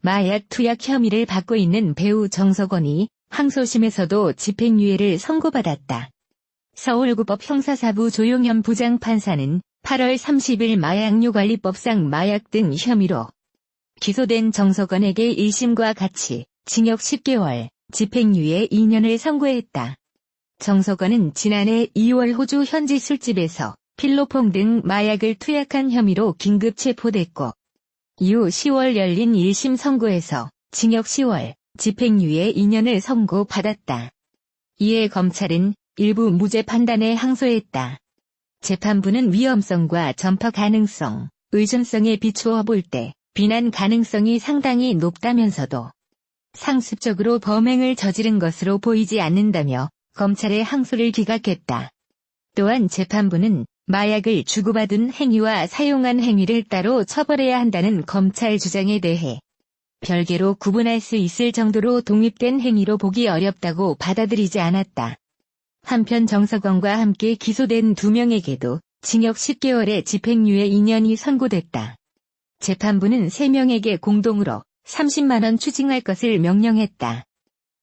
마약 투약 혐의를 받고 있는 배우 정석원이 항소심에서도 집행유예를 선고받았다. 서울구법 형사사부 조용현 부장판사는 8월 30일 마약류관리법상 마약 등 혐의로 기소된 정석원에게 1심과 같이 징역 10개월, 집행유예 2년을 선고했다. 정석원은 지난해 2월 호주 현지 술집에서 필로폰 등 마약을 투약한 혐의로 긴급 체포됐고 이후 10월 열린 1심 선고에서 징역 10월, 집행유예 2년을 선고받았다. 이에 검찰은 일부 무죄 판단에 항소했다. 재판부는 위험성과 전파 가능성, 의존성에 비추어 볼 때 비난 가능성이 상당히 높다면서도 상습적으로 범행을 저지른 것으로 보이지 않는다며 검찰의 항소를 기각했다. 또한 재판부는 마약을 주고받은 행위와 사용한 행위를 따로 처벌해야 한다는 검찰 주장에 대해 별개로 구분할 수 있을 정도로 독립된 행위로 보기 어렵다고 받아들이지 않았다. 한편 정석원과 함께 기소된 2명에게도 징역 10개월의 집행유예 2년이 선고됐다. 재판부는 3명에게 공동으로 30만 원 추징할 것을 명령했다.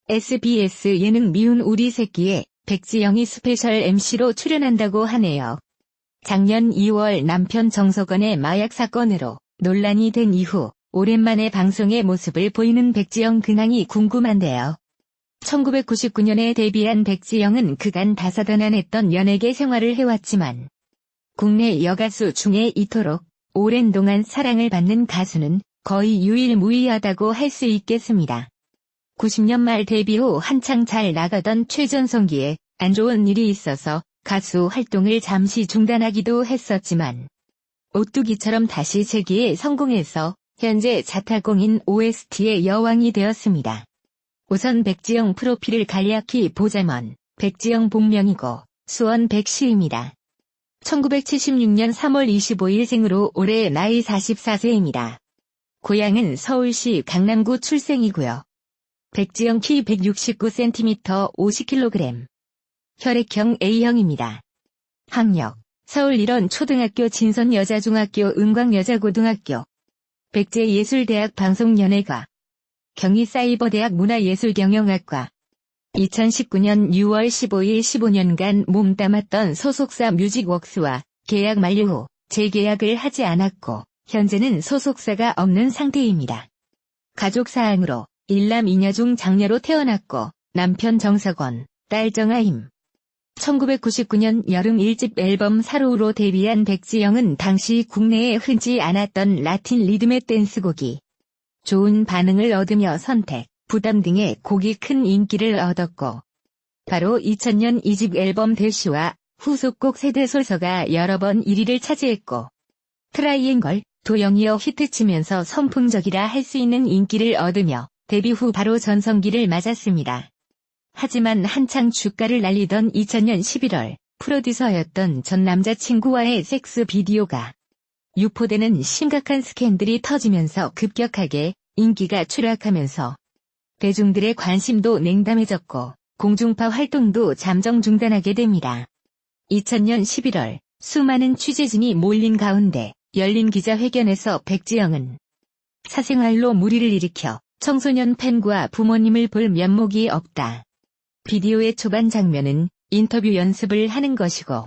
SBS 예능 미운 우리 새끼에 백지영이 스페셜 MC로 출연한다고 하네요. 작년 2월 남편 정석원의 마약 사건으로 논란이 된 이후 오랜만에 방송의 모습을 보이는 백지영 근황이 궁금한데요. 1999년에 데뷔한 백지영은 그간 다사다난했던 연예계 생활을 해왔지만 국내 여가수 중에 이토록 오랜 동안 사랑을 받는 가수는 거의 유일무이하다고 할 수 있겠습니다. 90년 말 데뷔 후 한창 잘 나가던 최전성기에 안 좋은 일이 있어서 가수 활동을 잠시 중단하기도 했었지만 오뚜기처럼 다시 재기에 성공해서 현재 자타공인 OST의 여왕이 되었습니다. 우선 백지영 프로필을 간략히 보자면 백지영 본명이고 수원 백시입니다. 1976년 3월 25일 생으로 올해 나이 44세입니다. 고향은 서울시 강남구 출생이고요. 백지영 키 169cm 50kg. 혈액형 A형입니다. 학력 서울 일원 초등학교 진선여자중학교 은광여자고등학교 백제예술대학 방송연예과 경희사이버대학 문화예술경영학과 2019년 6월 15일 15년간 몸담았던 소속사 뮤직웍스와 계약 만료 후 재계약을 하지 않았고 현재는 소속사가 없는 상태입니다. 가족사항으로 일남 이녀 중 장녀로 태어났고 남편 정석원, 딸 정아임. 1999년 여름 1집 앨범 사로우로 데뷔한 백지영은 당시 국내에 흔치 않았던 라틴 리듬의 댄스곡이 좋은 반응을 얻으며 선택, 부담 등의 곡이 큰 인기를 얻었고 바로 2000년 2집 앨범 대쉬와 후속곡 세대솔서가 여러 번 1위를 차지했고 트라이앵걸, 도영이어 히트치면서 선풍적이라 할 수 있는 인기를 얻으며 데뷔 후 바로 전성기를 맞았습니다. 하지만 한창 주가를 날리던 2000년 11월 프로듀서였던 전 남자친구와의 섹스 비디오가 유포되는 심각한 스캔들이 터지면서 급격하게 인기가 추락하면서 대중들의 관심도 냉담해졌고 공중파 활동도 잠정 중단하게 됩니다. 2000년 11월 수많은 취재진이 몰린 가운데 열린 기자회견에서 백지영은 사생활로 무리를 일으켜 청소년 팬과 부모님을 볼 면목이 없다. 비디오의 초반 장면은 인터뷰 연습을 하는 것이고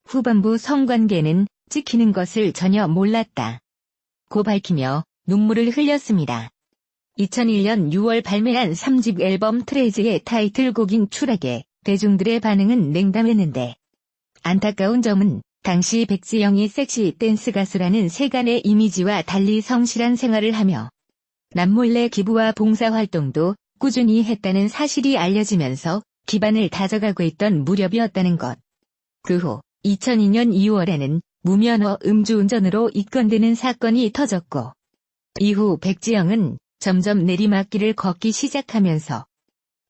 후반부 성관계는 찍히는 것을 전혀 몰랐다. 고 밝히며 눈물을 흘렸습니다. 2001년 6월 발매한 3집 앨범 트레즈의 타이틀곡인 추락에 대중들의 반응은 냉담했는데 안타까운 점은 당시 백지영이 섹시 댄스 가수라는 세간의 이미지와 달리 성실한 생활을 하며 남몰래 기부와 봉사활동도 꾸준히 했다는 사실이 알려지면서 기반을 다져가고 있던 무렵이었다는 것. 그 후 2002년 2월에는 무면허 음주운전으로 입건되는 사건이 터졌고 이후 백지영은 점점 내리막길을 걷기 시작하면서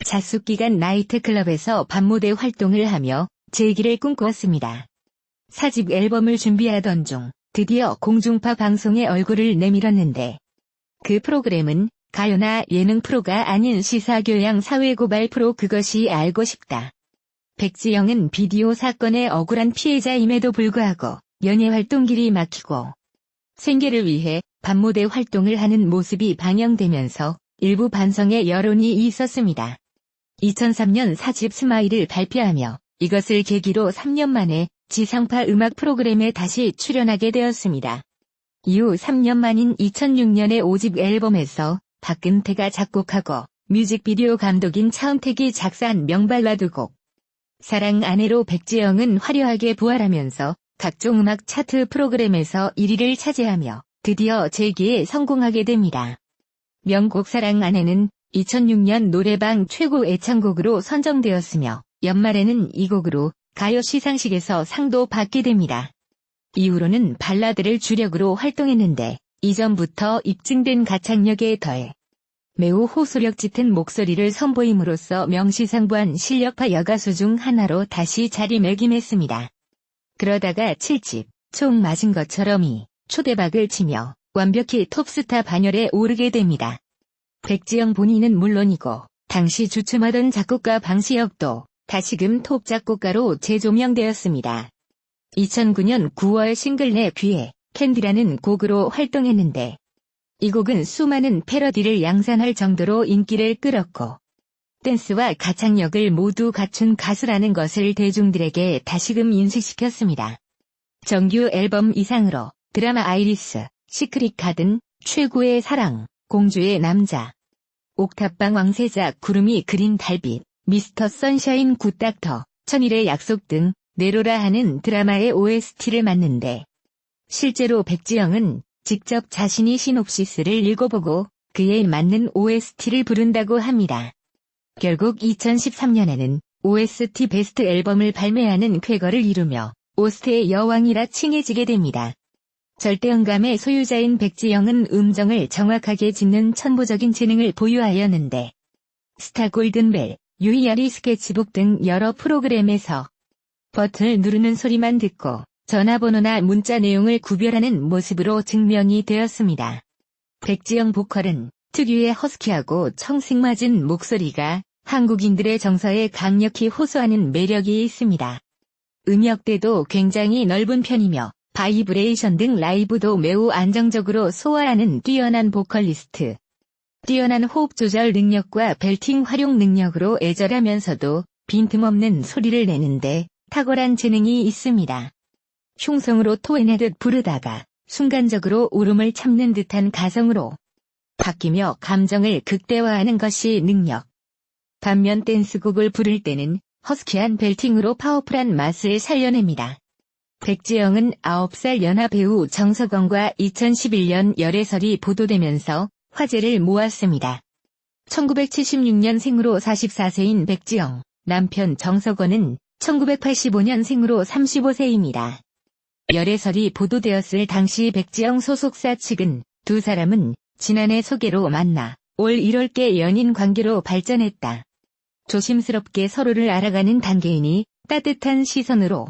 자숙기간 나이트클럽에서 밤무대 활동을 하며 재기를 꿈꾸었습니다. 4집 앨범을 준비하던 중 드디어 공중파 방송에 얼굴을 내밀었는데 그 프로그램은 가요나 예능 프로가 아닌 시사교양 사회고발 프로 그것이 알고 싶다. 백지영은 비디오 사건의 억울한 피해자임에도 불구하고 연예활동 길이 막히고 생계를 위해 밤모델 활동을 하는 모습이 방영되면서 일부 반성의 여론이 있었습니다. 2003년 4집 스마일을 발표하며 이것을 계기로 3년 만에 지상파 음악 프로그램에 다시 출연하게 되었습니다. 이후 3년 만인 2006년의 5집 앨범에서 박근태가 작곡하고 뮤직비디오 감독인 차은택이 작사한 명발라드곡 사랑 아내로 백지영은 화려하게 부활하면서 각종 음악 차트 프로그램에서 1위를 차지하며 드디어 재기에 성공하게 됩니다. 명곡 사랑 아내는 2006년 노래방 최고 애창곡으로 선정되었으며 연말에는 이 곡으로 가요 시상식에서 상도 받게 됩니다. 이후로는 발라드를 주력으로 활동했는데 이전부터 입증된 가창력에 더해 매우 호소력 짙은 목소리를 선보임으로써 명시상부한 실력파 여가수 중 하나로 다시 자리매김했습니다. 그러다가 7집 총 맞은 것처럼이 초대박을 치며 완벽히 톱스타 반열에 오르게 됩니다. 백지영 본인은 물론이고 당시 주춤하던 작곡가 방시혁도 다시금 톱 작곡가로 재조명되었습니다. 2009년 9월 싱글 내 귀에 캔디라는 곡으로 활동했는데 이 곡은 수많은 패러디를 양산할 정도로 인기를 끌었고 댄스와 가창력을 모두 갖춘 가수라는 것을 대중들에게 다시금 인식시켰습니다. 정규 앨범 이상으로 드라마 아이리스, 시크릿 가든, 최고의 사랑, 공주의 남자, 옥탑방 왕세자 구름이 그린 달빛, 미스터 선샤인 굿닥터, 천일의 약속 등 네로라 하는 드라마의 OST를 맡는데 실제로 백지영은 직접 자신이 시놉시스를 읽어보고 그에 맞는 OST를 부른다고 합니다. 결국 2013년에는 OST 베스트 앨범을 발매하는 쾌거를 이루며 오스트의 여왕이라 칭해지게 됩니다. 절대음감의 소유자인 백지영은 음정을 정확하게 짓는 천부적인 재능을 보유하였는데 스타 골든벨, 유희열이 스케치북 등 여러 프로그램에서 버튼을 누르는 소리만 듣고 전화번호나 문자 내용을 구별하는 모습으로 증명이 되었습니다. 백지영 보컬은 특유의 허스키하고 청승맞은 목소리가 한국인들의 정서에 강력히 호소하는 매력이 있습니다. 음역대도 굉장히 넓은 편이며 바이브레이션 등 라이브도 매우 안정적으로 소화하는 뛰어난 보컬리스트. 뛰어난 호흡 조절 능력과 벨팅 활용 능력으로 애절하면서도 빈틈없는 소리를 내는데 탁월한 재능이 있습니다. 흉성으로 토해내듯 부르다가 순간적으로 울음을 참는 듯한 가성으로 바뀌며 감정을 극대화하는 것이 능력. 반면 댄스곡을 부를 때는 허스키한 벨팅으로 파워풀한 맛을 살려냅니다. 백지영은 9살 연하 배우 정석원과 2011년 열애설이 보도되면서 화제를 모았습니다. 1976년생으로 44세인 백지영, 남편 정석원은 1985년생으로 35세입니다. 열애설이 보도되었을 당시 백지영 소속사 측은 두 사람은 지난해 소개로 만나 올 1월께 연인 관계로 발전했다. 조심스럽게 서로를 알아가는 단계이니 따뜻한 시선으로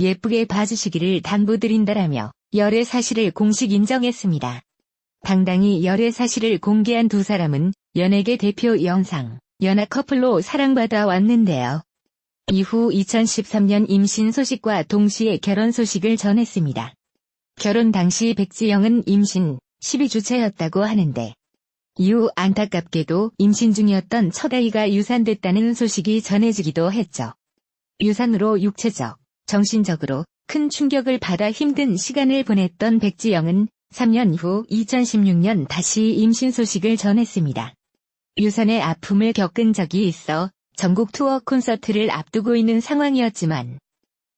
예쁘게 봐주시기를 당부드린다라며 열애 사실을 공식 인정했습니다. 당당히 열애 사실을 공개한 두 사람은 연예계 대표 영상, 연하 커플로 사랑받아 왔는데요. 이후 2013년 임신 소식과 동시에 결혼 소식을 전했습니다. 결혼 당시 백지영은 임신 12주째였다고 하는데 이후 안타깝게도 임신 중이었던 첫 아이가 유산됐다는 소식이 전해지기도 했죠. 유산으로 육체적, 정신적으로 큰 충격을 받아 힘든 시간을 보냈던 백지영은 3년 후 2016년 다시 임신 소식을 전했습니다. 유산의 아픔을 겪은 적이 있어 전국 투어 콘서트를 앞두고 있는 상황이었지만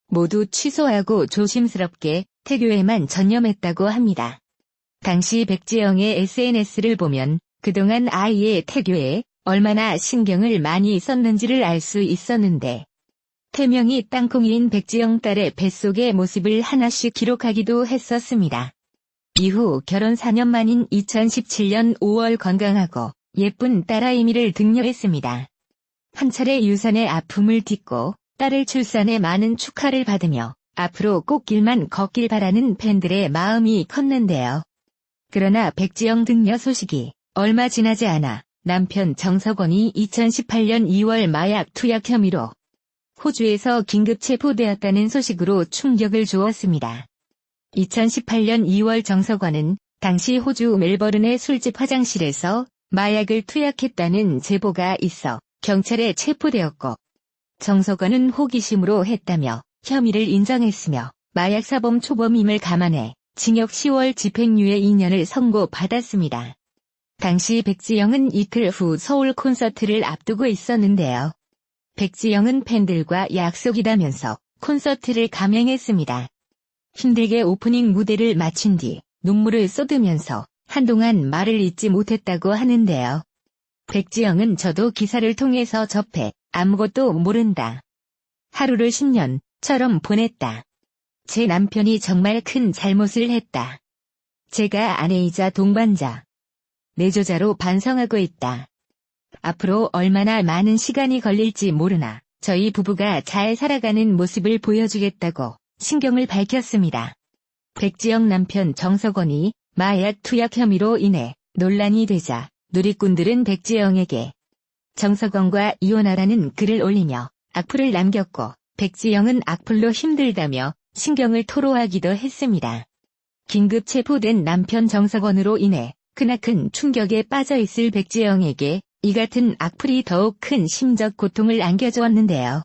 모두 취소하고 조심스럽게 태교에만 전념했다고 합니다. 당시 백지영의 SNS를 보면 그동안 아이의 태교에 얼마나 신경을 많이 썼는지를 알 수 있었는데 태명이 땅콩이인 백지영 딸의 뱃속의 모습을 하나씩 기록하기도 했었습니다. 이후 결혼 4년 만인 2017년 5월 건강하고 예쁜 딸아이미를 등려했습니다. 한 차례 유산의 아픔을 딛고 딸을 출산해 많은 축하를 받으며 앞으로 꽃길만 걷길 바라는 팬들의 마음이 컸는데요. 그러나 백지영 등려 소식이 얼마 지나지 않아 남편 정석원이 2018년 2월 마약 투약 혐의로 호주에서 긴급 체포되었다는 소식으로 충격을 주었습니다. 2018년 2월 정석원은 당시 호주 멜버른의 술집 화장실에서 마약을 투약했다는 제보가 있어 경찰에 체포되었고, 정석원은 호기심으로 했다며 혐의를 인정했으며 마약 사범 초범임을 감안해 징역 10월 집행유예 2년을 선고받았습니다. 당시 백지영은 이틀 후 서울 콘서트를 앞두고 있었는데요. 백지영은 팬들과 약속이다면서 콘서트를 감행했습니다. 힘들게 오프닝 무대를 마친 뒤 눈물을 쏟으면서 한동안 말을 잇지 못했다고 하는데요. 백지영은 저도 기사를 통해서 접해 아무것도 모른다. 하루를 10년처럼 보냈다. 제 남편이 정말 큰 잘못을 했다. 제가 아내이자 동반자, 내조자로 반성하고 있다. 앞으로 얼마나 많은 시간이 걸릴지 모르나 저희 부부가 잘 살아가는 모습을 보여주겠다고 신경을 밝혔습니다. 백지영 남편 정석원이 마약 투약 혐의로 인해 논란이 되자 누리꾼들은 백지영에게 정석원과 이혼하라는 글을 올리며 악플을 남겼고, 백지영은 악플로 힘들다며 신경을 토로하기도 했습니다. 긴급 체포된 남편 정석원으로 인해 크나큰 충격에 빠져 있을 백지영에게 이 같은 악플이 더욱 큰 심적 고통을 안겨주었는데요.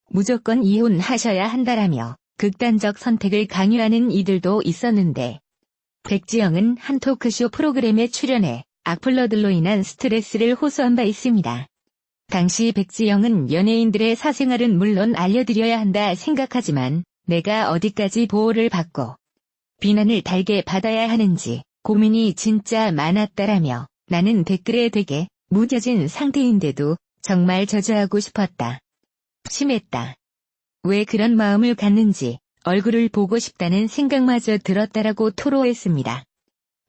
무조건 이혼하셔야 한다라며 극단적 선택을 강요하는 이들도 있었는데, 백지영은 한 토크쇼 프로그램에 출연해 악플러들로 인한 스트레스를 호소한 바 있습니다. 당시 백지영은 연예인들의 사생활은 물론 알려드려야 한다 생각하지만 내가 어디까지 보호를 받고 비난을 달게 받아야 하는지 고민이 진짜 많았다라며 나는 댓글에 되게 무뎌진 상태인데도 정말 저주하고 싶었다. 심했다. 왜 그런 마음을 갖는지 얼굴을 보고 싶다는 생각마저 들었다라고 토로했습니다.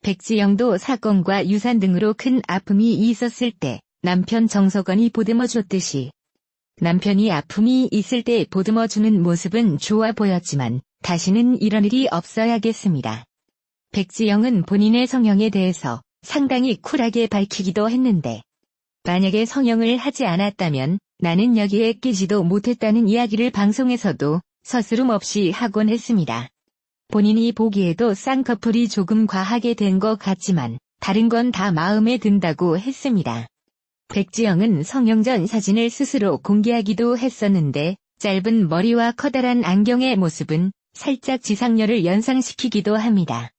백지영도 사건과 유산 등으로 큰 아픔이 있었을 때 남편 정석원이 보듬어줬듯이 남편이 아픔이 있을 때 보듬어주는 모습은 좋아 보였지만 다시는 이런 일이 없어야겠습니다. 백지영은 본인의 성형에 대해서 상당히 쿨하게 밝히기도 했는데, 만약에 성형을 하지 않았다면 나는 여기에 끼지도 못했다는 이야기를 방송에서도 서스름 없이 하곤 했습니다. 본인이 보기에도 쌍꺼풀이 조금 과하게 된 것 같지만 다른 건 다 마음에 든다고 했습니다. 백지영은 성형 전 사진을 스스로 공개하기도 했었는데 짧은 머리와 커다란 안경의 모습은 살짝 지상렬을 연상시키기도 합니다.